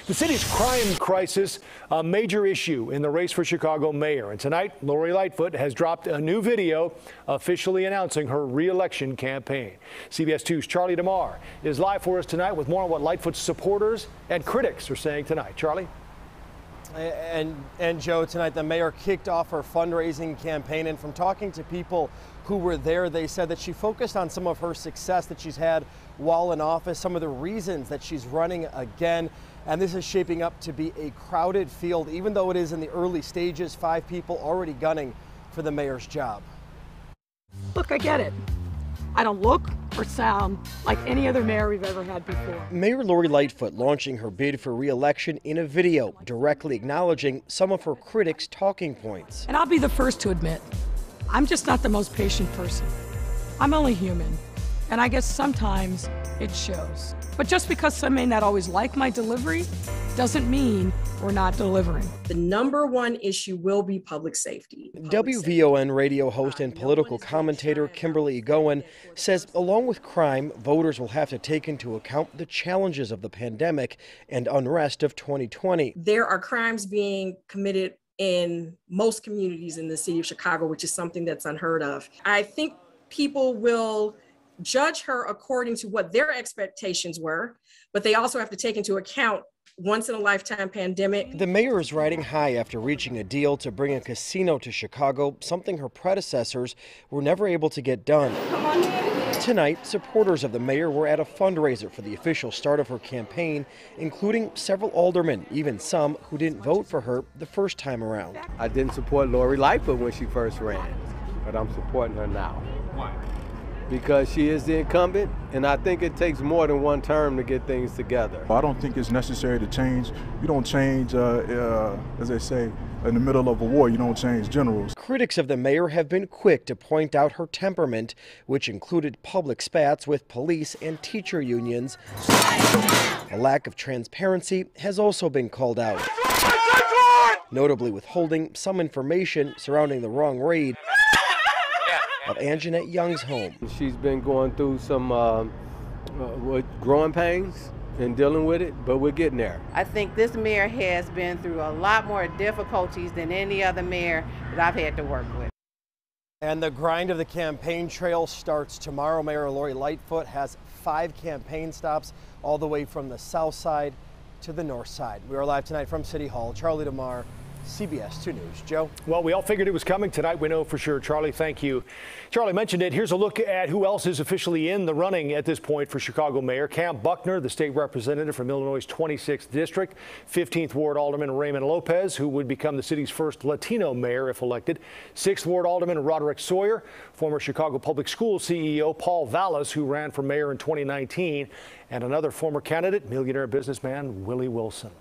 The city's crime crisis, a major issue in the race for Chicago mayor. And tonight, Lori Lightfoot has dropped a new video officially announcing her re-election campaign. CBS 2's Charlie DeMar is live for us tonight with more on what Lightfoot's supporters and critics are saying tonight. Charlie? And Joe, tonight the mayor kicked off her fundraising campaign, and from talking to people who were there, they said that she focused on some of her success that she's had while in office, some of the reasons that she's running again. And this is shaping up to be a crowded field, even though it is in the early stages. 5 people already gunning for the mayor's job. Look, I get it. I don't look or sound like any other mayor we've ever had before. Mayor Lori Lightfoot launching her bid for re-election in a video, directly acknowledging some of her critics' talking points. And I'll be the first to admit, I'm just not the most patient person. I'm only human, and I guess sometimes it shows. But just because some may not always like my delivery doesn't mean we're not delivering. The number one issue will be public safety. WVON radio host and political commentator Kimberly Egoin says along with crime, voters will have to take into account the challenges of the pandemic and unrest of 2020. There are crimes being committed in most communities in the city of Chicago, which is something that's unheard of. I think people will judge her according to what their expectations were, but they also have to take into account once-in-a-lifetime pandemic. The mayor is riding high after reaching a deal to bring a casino to Chicago, something her predecessors were never able to get done. Tonight, supporters of the mayor were at a fundraiser for the official start of her campaign, including several aldermen, even some who didn't vote for her the first time around. I didn't support Lori Lightfoot when she first ran, but I'm supporting her now. Why? Because she is the incumbent, and I think it takes more than one term to get things together. I don't think it's necessary to change. You don't change, as they say, in the middle of a war, you don't change generals. Critics of the mayor have been quick to point out her temperament, which included public spats with police and teacher unions. A lack of transparency has also been called out, notably withholding some information surrounding the wrong raid of Anjanette Young's home. She's been going through some growing pains and dealing with it, but we're getting there. I think this mayor has been through a lot more difficulties than any other mayor that I've had to work with. And the grind of the campaign trail starts tomorrow. Mayor Lori Lightfoot has 5 campaign stops all the way from the south side to the north side. We are live tonight from City Hall. Charlie DeMar, CBS 2 News. Joe? Well, we all figured it was coming tonight. We know for sure. Charlie, thank you. Charlie mentioned it. Here's a look at who else is officially in the running at this point for Chicago mayor. Cam Buckner, the state representative from Illinois' 26th district. 15th Ward Alderman Raymond Lopez, who would become the city's first Latino mayor if elected. 6th Ward Alderman Roderick Sawyer. Former Chicago Public Schools CEO Paul Vallis, who ran for mayor in 2019. And another former candidate, millionaire businessman Willie Wilson.